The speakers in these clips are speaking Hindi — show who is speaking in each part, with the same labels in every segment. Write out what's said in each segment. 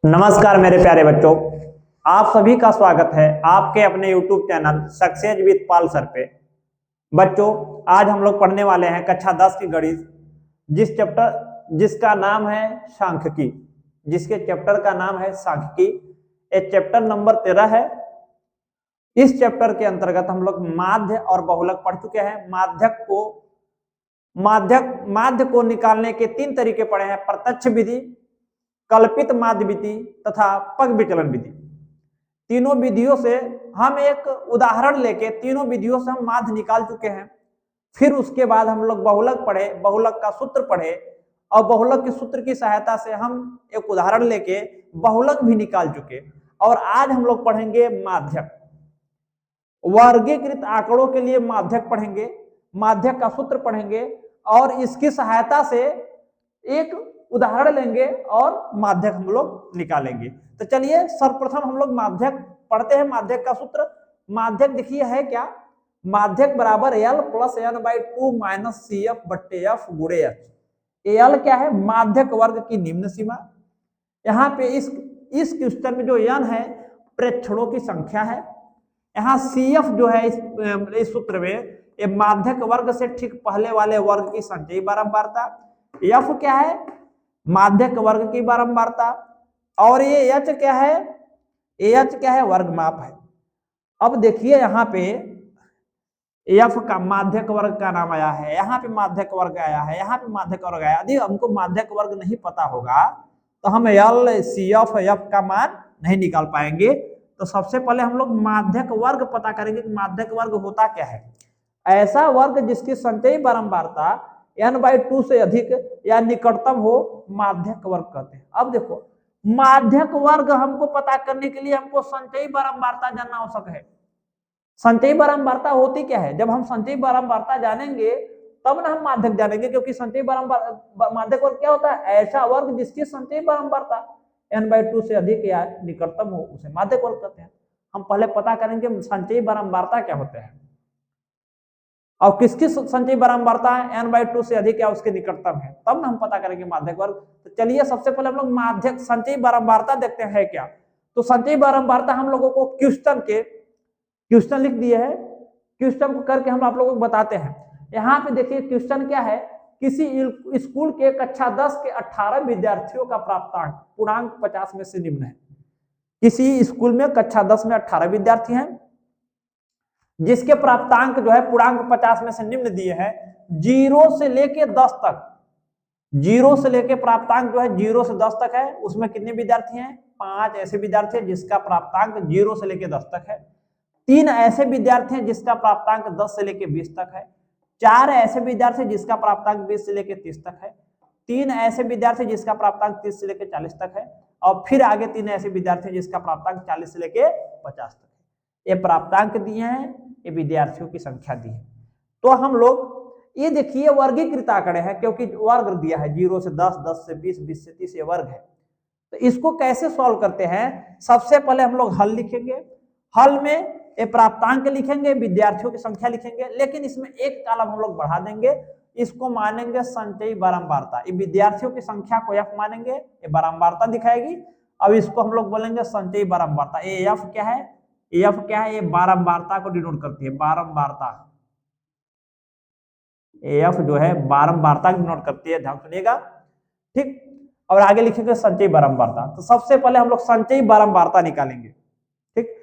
Speaker 1: नमस्कार मेरे प्यारे बच्चों, आप सभी का स्वागत है आपके अपने YouTube channel success with Pal sir पे। बच्चों, आज हम लोग पढ़ने वाले हैं कक्षा 10 की गणित, जिसका नाम है सांख्यिकी। जिसके चैप्टर का नाम है सांख्यिकी। ये चैप्टर नंबर 13 है। इस चैप्टर के अंतर्गत हम लोग माध्य और बहुलक पढ़ चुके हैं। माध्य को निकालने के 3 तरीके पढ़े हैं: प्रत्यक्ष विधि, कल्पित माध्य विधि तथा पग विचलन विधि। तीनों विधियों से हम एक उदाहरण लेके तीनों विधियों से हम माध्य निकाल चुके हैं। फिर उसके बाद हम लोग बहुलक पढ़े, बहुलक का सूत्र पढ़े और बहुलक के सूत्र की सहायता से हम एक उदाहरण लेके बहुलक भी निकाल चुके। और आज हम लोग पढ़ेंगे माध्यक। वर्गीकृत आंकड़ों के लिए माध्यक पढ़ेंगे, माध्यक का सूत्र पढ़ेंगे और इसकी सहायता से एक उदाहरण लेंगे और माध्यक हम लोग निकालेंगे। तो चलिए सर्वप्रथम हम लोग माध्यक पढ़ते हैं। माध्यक का सूत्र, माध्यक देखिए है क्या, माध्यक बराबर L plus n/2 minus CF बट्टे F गुणे H। L क्या है? माध्यक वर्ग की निम्न सीमा। यहाँ पे इस क्वेश्चन में जो n है प्रेक्षणों की संख्या है। यहाँ CF जो है इस सूत्र में ये माध्यक वर्ग से ठीक पहले वाले वर्ग की संचयी बारंबारता। F क्या है? माध्यक वर्ग की बारंबारता। और ये H क्या है? H क्या है? वर्ग माप है। अब देखिए यहाँ पे F का माध्यक वर्ग का नाम आया है, यहाँ पे माध्यक वर्ग आया है, यहाँ पे माध्यक वर्ग आया। यदि हमको माध्यक वर्ग नहीं पता होगा तो हम L CF F का मान नहीं निकाल पाएंगे। तो सबसे पहले हम लोग माध्यक वर्ग पता करेंगे कि माध्यक वर्ग होता क्या है। ऐसा वर्ग जिसकी संचयी बारंबारता n/2 से अधिक या निकटतम हो, माध्यक वर्ग कहते हैं। अब देखो, माध्यक वर्ग हमको पता करने के लिए हमको संचयी बारंबारता जानना आवश्यक है। संचयी बारंबारता होती क्या है? जब हम संचयी बारंबारता जानेंगे तब ना हम माध्यक जानेंगे, क्योंकि संचयी माध्यक वर्ग क्या होता है? ऐसा वर्ग जिसकी संचयी बारंबारता n/2 से अधिक या निकटतम हो, उसे माध्यक वर्ग कहते हैं। हम पहले पता करेंगे संचयी बारंबारता क्या होते हैं और किसकी संचयी बारंबारता n/2 से अधिक या उसके निकटतम है, तब ना हम पता करेंगे माध्यक वर्ग। तो चलिए सबसे पहले हम लोग माध्यक संचयी बारंबारता देखते हैं क्या। तो संचयी बारंबारता हम लोगों को क्वेश्चन लिख दिए है, क्वेश्चन को करके हम आप लोगों को बताते हैं। यहाँ पे देखिए क्वेश्चन क्या है, किसी स्कूल के कक्षा 10 के 18 विद्यार्थियों का प्राप्तांक पूर्णांक 50 में से निम्न है। किसी स्कूल में कक्षा 10 में 18 विद्यार्थी हैं जिसके प्राप्तांक जो है पूर्णांक 50 में से निम्न दिए हैं। 0 से लेके 10 तक, 0 से लेके प्राप्तांक जो है 0 से 10 तक है। उसमें कितने विद्यार्थी हैं? 5 ऐसे विद्यार्थी हैं जिसका प्राप्तांक 0 से लेके 10 तक है। 3 ऐसे विद्यार्थी हैं जिसका प्राप्तांक 10 से लेके 20 तक है। 4 ऐसे विद्यार्थी जिसका प्राप्तांक 20 से लेके 30 तक है। 3 ऐसे विद्यार्थी जिसका प्राप्तांक 30 से लेके 40 तक है। और फिर आगे 3 ऐसे विद्यार्थी जिसका प्राप्तांक 40 से लेके 50 तक है। ये प्राप्तांक दिए हैं, ये विद्यार्थियों की संख्या दी है। तो हम लोग ये देखिए वर्गीकृत आंकड़े हैं, क्योंकि वर्ग दिया है 0 से 10, 10 से 20, 20 से 30, ये वर्ग है। तो इसको कैसे सॉल्व करते हैं? सबसे पहले हम लोग हल लिखेंगे। हल में ये प्राप्तांक लिखेंगे, विद्यार्थियों की संख्या लिखेंगे, लेकिन इसमें एक कॉलम हम लोग बढ़ा देंगे। इसको मानेंगे संचयी बारंबारता। ये विद्यार्थियों की संख्या को F मानेंगे, ये बारंबारता दिखाएगी। अब इसको हम लोग बोलेंगे संचयी बारंबारता। ये F क्या है? F क्या है? ये बारंबारता को डिनोट करती है, बारंबारता। F जो है बारंबारता को डिनोट करती है, ध्यान सुनिएगा, ठीक। और आगे लिखेंगे संचयी बारंबारता। तो सबसे पहले हम लोग संचयी बारंबारता निकालेंगे, ठीक।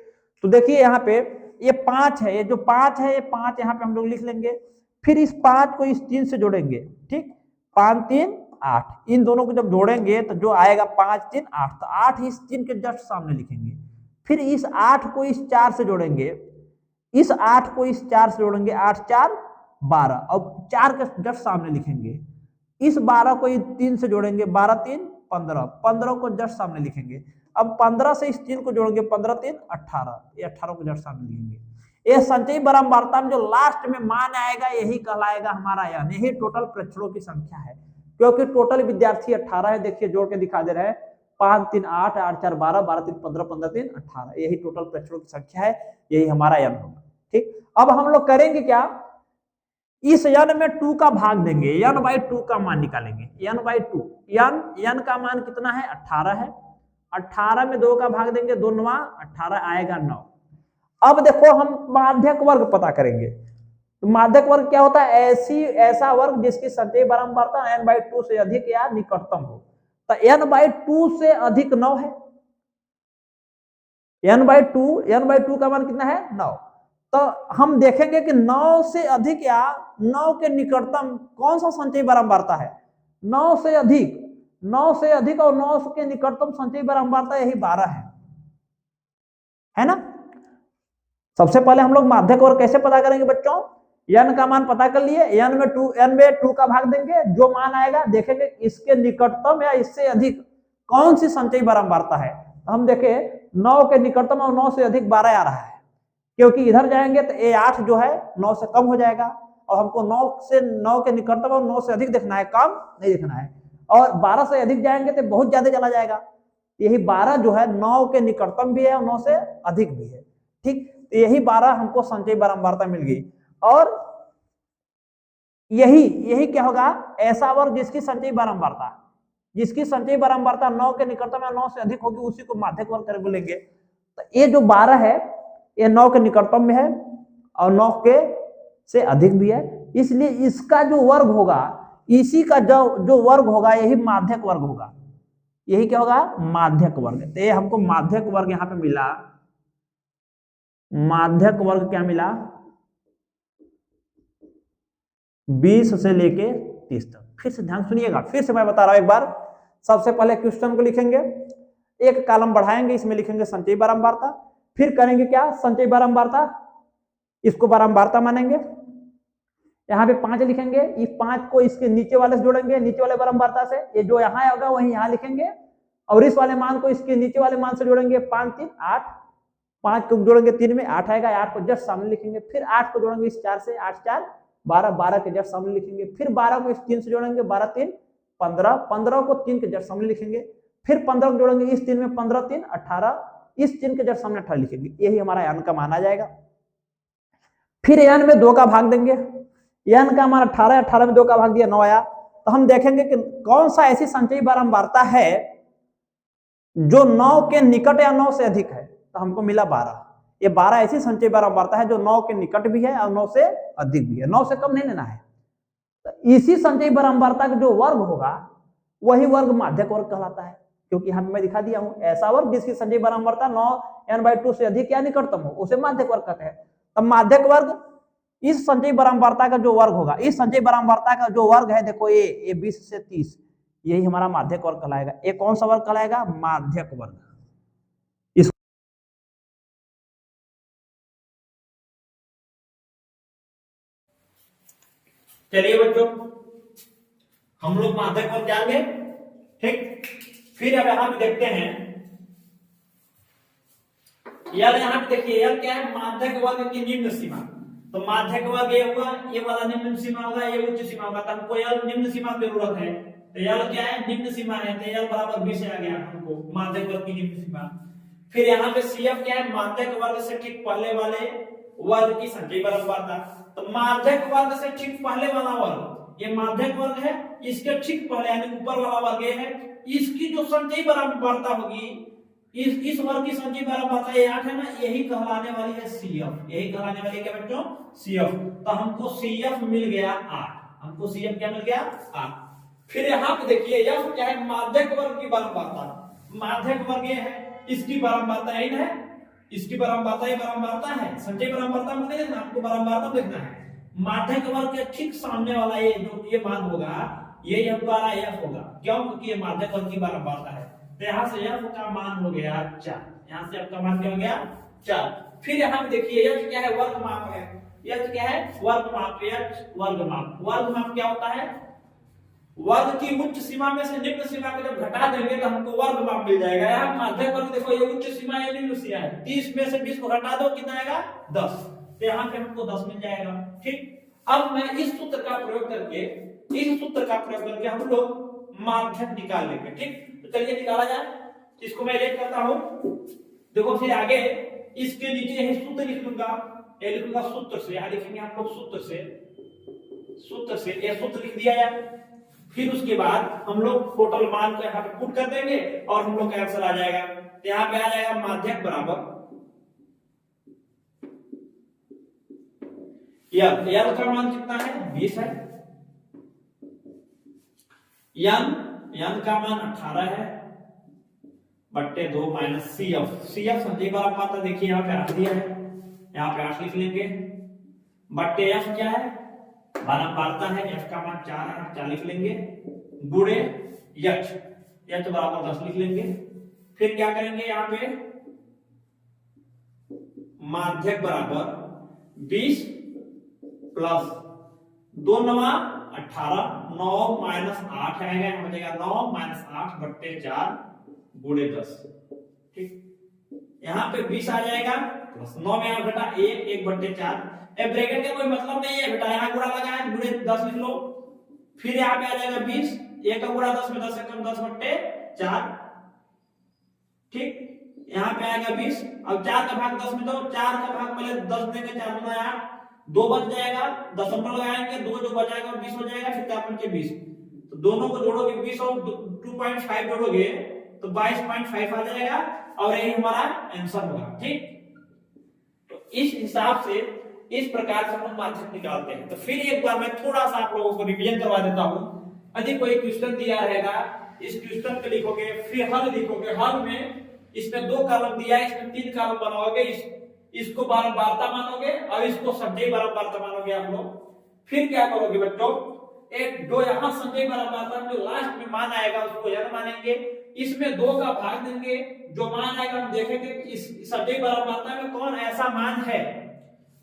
Speaker 1: तो देखिए यहाँ पे ये 5 है, ये जो 5 है, ये 5 यहाँ पे हम लोग लिख लेंगे। फिर इस 5 को इस 3 से जोड़ेंगे, ठीक। 5 3 8, इन दोनों को जब जोड़ेंगे तो जो आएगा 5 3 8, तो 8 इस 3 के जस्ट सामने लिखेंगे। फिर इस 8 को इस 4 से जोड़ेंगे, इस 8 को इस 4 से जोड़ेंगे, 8 4 12, और 4 के जस्ट सामने लिखेंगे। इस 12 को इस 3 से जोड़ेंगे, 12 3 15, 15 को जस्ट सामने लिखेंगे। अब 15 से इस 3 को जोड़ेंगे, 15 3 18, ये 18 को जस्ट सामने लिखेंगे। ये संचयी बारंबारता में जो लास्ट में मान आएगा यही कहलाएगा हमारा यानी यही टोटल प्रेक्षणों की संख्या है, क्योंकि टोटल विद्यार्थी 18 है। देखिए जोड़ के दिखा दे रहे हैं, 5 3 8, 8 4 12, 12 3 15, 15 3 18, यही टोटल प्रेक्षणों की संख्या है, यही हमारा n होगा, ठीक। अब हम लोग करेंगे क्या, इस n में 2 का भाग देंगे, n/2 का मान निकालेंगे। n/2, n का मान कितना है? 18 है। 18 में 2 का भाग देंगे, 2 9 18 आएगा 9। अब देखो हम माध्यक वर्ग पता करेंगे। तो माध्यक वर्ग क्या होता है? ऐसा वर्ग जिसकी संचयी बारंबारता n/2 से अधिक या निकटतम हो। तो n/2 से अधिक 9 है, n/2 का मान कितना है? 9। तो हम देखेंगे कि 9 से अधिक या 9 के निकटतम कौन सा संचयी बारंबारता है? 9 से अधिक, 9 से अधिक और 9 के निकटतम संचयी बारंबारता यही 12 है ना। सबसे पहले हम लोग माध्यक वर्ग कैसे पता करेंगे बच्चों? n का मान पता कर लिए, n में 2 का भाग देंगे, जो मान आएगा देखेंगे इसके निकटतम या इससे अधिक कौन सी संचयी बारंबारता है। तो हम देखें 9 के निकटतम और 9 से अधिक 12 आ रहा है, क्योंकि इधर जाएंगे तो A8 जो है 9 से कम हो जाएगा, और हमको 9 के निकटतम और 9 से अधिक देखना है, कम नहीं देखना है। और 12 से अधिक जाएंगे तो बहुत ज्यादा चला जाएगा। यही 12 जो है 9 के निकटतम भी है और 9 से अधिक भी है। ठीक, तो यही 12 हमको संचयी बारंबारता मिल गई। और यही क्या होगा? ऐसा वर्ग जिसकी संचयी बारंबारता 9 के निकटतम या 9 से अधिक होगी, उसी को माध्यक वर्ग कर बोलेंगे। तो ये जो 12 है ये 9 के निकटतम में है और 9 के से अधिक भी है, इसलिए इसका जो वर्ग होगा, इसी का जो वर्ग होगा यही माध्यक वर्ग होगा। यही क्या होगा? माध्यक वर्ग। तो ये हमको माध्यक वर्ग यहां पे मिला। माध्यक वर्ग क्या मिला? 20 से लेके 30 तक। फिर से ध्यान सुनिएगा, फिर से मैं बता रहा हूं एक बार। सबसे पहले क्वेश्चन को लिखेंगे, एक कॉलम बढ़ाएंगे, इसमें लिखेंगे संचयी बारंबारता, फिर करेंगे क्या? संचयी बारंबारता, इसको बारंबारता मानेंगे। यहाँ पे 5 लिखेंगे, इस 5 को इसके नीचे वाले से जोड़ेंगे, नीचे वाले बारंबारता से। ये जो यहाँ होगा वही यहाँ लिखेंगे, और इस वाले मान को इसके नीचे वाले मान से जोड़ेंगे। 5 3 8, 5 को जोड़ेंगे 3 में 8 आएगा, 8 को जस्ट सामने लिखेंगे। फिर 8 को जोड़ेंगे इस 4 से, 8 4 12, 12 के जस्ट सामने लिखेंगे। फिर 12 को इस 3 से जोड़ेंगे, 12 3 15, 15 को 3 के जस्ट सामने लिखेंगे। फिर 15 को जोड़ेंगे इस 3 में, 15 3 18, इस 3 के जस्ट सामने 18 लिखेंगे। यही हमारा n का मान आ जाएगा। फिर n में 2 का भाग देंगे, n का मान 18, 18 में 2 का भाग दिया 9 आया। तो हम देखेंगे कि कौन सा ऐसी संचयी बारंबारता है जो 9 के निकट या 9 से अधिक है। तो हमको मिला 12। ये 12 ऐसी संचयी बारंबारता है जो 9 के निकट भी है और 9 से अधिक भी है, 9 से कम नहीं लेना है। तो इसी संचयी बारंबारता का जो वर्ग होगा वही वर्ग माध्यक वर्ग कहलाता है, क्योंकि यहाँ मैं दिखा दिया हूं, ऐसा वर्ग जिसकी संचयी बारंबारता 9n/2 से अधिक या निकटतम हो उसे माध्यक वर्ग कहते हैं। तब माध्यक वर्ग इस संचयी बारंबारता का जो वर्ग होगा, इस संचयी बारंबारता का जो वर्ग है, देखो ये 20 से 30, यही हमारा माध्यक वर्ग कहलाएगा। ये कौन सा वर्ग कहलाएगा? माध्यक वर्ग। चलिए बच्चों, हम लोग माध्यक वर्ग जानेंगे। ठीक, फिर अब यहां पे देखते हैं, यार यहां पे देखिए, यार क्या है? माध्यक वर्ग की निम्न सीमा। तो माध्यक वर्ग ये हुआ, ये वाला निम्न सीमा होगा, ये उच्च सीमा होगा। तो हमको यार निम्न सीमा की जरूरत है। तो यार क्या है? निम्न सीमा है, तो यार बराबर 20 आ गया हमको माध्यक वर्ग की निम्न सीमा। फिर यहाँ पे CF क्या है? माध्यक वर्ग से ठीक पहले वाले वर्ग की संचयी बारंबारता। तो माध्यक वर्ग से ठीक पहले वाला वर्ग, ये माध्यक वर्ग है, इसके ठीक पहले यानी ऊपर वाला वर्ग ये है, इसकी जो संचयी बारंबारता होगी, इस वर्ग की संचयी बारंबारता 8 है ना, यही कहलाने वाली है CF। यही कहलाने वाली क्या बच्चों? CF। तो हमको CF मिल गया 8। हमको CF क्या मिल गया? 8। फिर यहाँ पे देखिए, यह क्या है? माध्यक वर्ग की बारंबारता। माध्यक वर्ग ये है, इसकी बारंबारता यही है, इसकी बारंबारता ये बारंबारता है। संचयी बारंबारता में नहीं देखना, आपको बारंबारता देखना है। माध्यक वर्ग के ठीक सामने वाला ये जो ये मान होगा, ये हमारा F होगा। क्यों? क्योंकि ये माध्यक वर्ग की बारंबारता है। तो यहाँ से F का मान हो गया 4। यहाँ से F का मान क्या हो गया? 4। फिर यहाँ पे देखिए, H क्या है? वर्ग माप है। H क्या है? वर्ग माप। H वर्ग माप। वर्ग माप क्या होता है? वर्ग की उच्च सीमा में से निम्न सीमा को जब घटा देंगे तो हमको वर्ग माप मिल जाएगा। यहाँ माध्यक वर्ग देखो, ये उच्च सीमा है, निम्न सीमा है। 30 में से 20 को घटा दो, कितना आएगा? 10। तो यहाँ पे हमको 10 मिल जाएगा। ठीक, अब मैं इस सूत्र का प्रयोग करके हम लोग माध्यक निकाल लेंगे। ठीक, तो चलिए निकाला जाए। इसको मैं रेट करता हूं। देखो, फिर आगे इसके नीचे यही सूत्र लिख लूंगा। ये लिखूंगा सूत्र से, यहां लिखेंगे हम लोग सूत्र से। ये सूत्र लिख दिया यार। फिर उसके बाद हम लोग टोटल मान को यहाँ पे पुट कर देंगे और हम लोग का आंसर आ जाएगा। तो यहाँ पे आ जाएगा माध्यक बराबर यल का मान कितना है 20 है, यन का मान 18 है बट्टे 2 माइनस सी एफ संजय वाला मात्रा देखिए यहाँ पे 8 दिया है, यहाँ पे 8 लिख लेंगे बट्टे एफ क्या है बारंबारता है, एफ का मान 4 है 4 लिख लेंगे गुणे एच बराबर 10 लिख लेंगे। फिर क्या करेंगे यहाँ पे माध्यक बराबर 20 प्लस 2 9 18 9 माइनस 8 आएगा, हो जाएगा 9 माइनस 8 बट्टे 4 गुणे 10। ठीक यहाँ पे 20 आ जाएगा प्लस 9 में बेटा 1 बट्टे 4, ब्रैकेट का कोई मतलब नहीं है बेटा, यहाँ गुणा लगा है गुणे 10 लिख लो। फिर यहाँ पे आ जाएगा 20 1 का गुणा 10 में 10 एकम 10 बट्टे 4। ठीक यहाँ पे आएगा 20, अब 4 का भाग 10 में दो, 4 का भाग पहले 10 देंगे 4 गुना 8 2 बच जाएगा, दशमलव लगाएंगे 2 जो बच जाएगा 20 हो जाएगा, फिर 4 पंचे 20, तो दोनों को जोड़ोगे 20 और 2.5 जोड़ोगे तो 22.5 आ जाएगा और यही हमारा आंसर होगा। ठीक तो इस हिसाब से इस प्रकार से हम माध्यक निकालते हैं। तो फिर एक बार मैं थोड़ा सा आप लोगों को रिवीजन करवा देता हूं। यदि कोई क्वेश्चन दिया रहेगा, इस क्वेश्चन को लिखोगे, फिर हल लिखोगे, हल में इसमें 2 कॉलम दिया है, इसमें 3 कॉलम बनाओगे, इसको बारंबारता मानोगे और इसको संजय बारंबारता मानोगे आप लोग। फिर क्या करोगे बच्चों, एक जो यहाँ संजय बारंबारता में जो लास्ट में मान आएगा उसको यन मानेंगे, इसमें 2 का भाग देंगे, जो मान आएगा हम देखेंगे इस संजय बारंबारता में कौन ऐसा मान है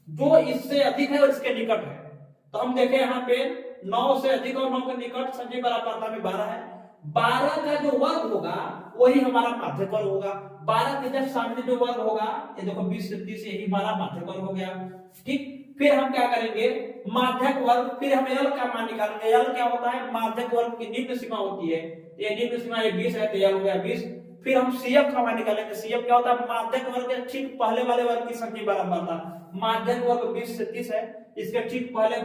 Speaker 1: जो इससे अधिक है और इसके निकट है। तो हम देखें यहाँ पे 9 से अधिक और 9 के निकट संजय बारंबारता में 12 है, 12 का जो वर्ग होगा वही हमारा माध्यक वर्ग होगा। 12 के जस्ट सामने जो वर्ग होगा ये देखो 20 से 30 यही हमारा माध्यक वर्ग हो गया। ठीक फिर हम क्या करेंगे माध्यक वर्ग, फिर हम एल का मान निकालेंगे। एल क्या होता है माध्यक वर्ग की निम्न सीमा होती है, ये निम्न सीमा ये 20 है तो एल हो गया 20। फिर हम सीएफ का मान निकालेंगे, सीएफ क्या होता है माध्यक वर्ग के ठीक पहले वाले वर्ग की संख्या बारंबारता, माध्यक वर्ग 20 से 30 है, इसके ठीक पहले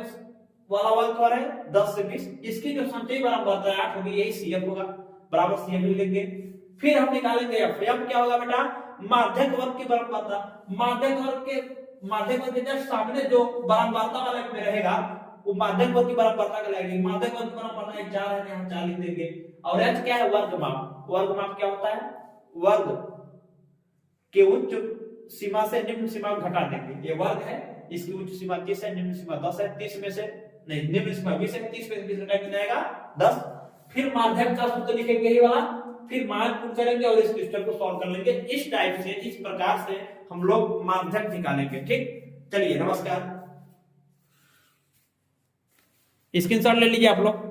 Speaker 1: वाला वर्ग क्या है 10 से 20, इसकी जो संख्या बारंबारता 8 होगी, यही सीएफ होगा बराबर सीएफ लिख लेंगे। फिर हम निकालेंगे एफ, एफ क्या होगा बेटा माध्यक वर्ग की बारंबारता, माध्यक वर्ग के जस्ट सामने जो बारंबारता वाला में रहेगा वो माध्यक वर्ग की बारंबारता कहलाएगी। माध्यक वर्ग की बारंबारता 4 है, यहाँ 4 लिख देंगे। और एच क्या है वर्ग माप, वर्ग माप क्या होता है वर्ग के उच्च सीमा से निम्न सीमा घटा देंगे, ये वर्ग है, इसकी उच्च सीमा 30 है, निम्न सीमा 10 है, 30 में से नहीं निम्न सीमा 20 है, 30 में से 20 घटा के जाएगा 10। फिर माध्यक का सूत्र लिखेंगे यही वाला, फिर मान पुट करेंगे और इस क्वेश्चन को सॉल्व कर लेंगे। इस टाइप से इस प्रकार से हम लोग माध्यक निकालेंगे। ठीक चलिए नमस्कार, स्क्रीनशॉट ले लीजिए आप लोग।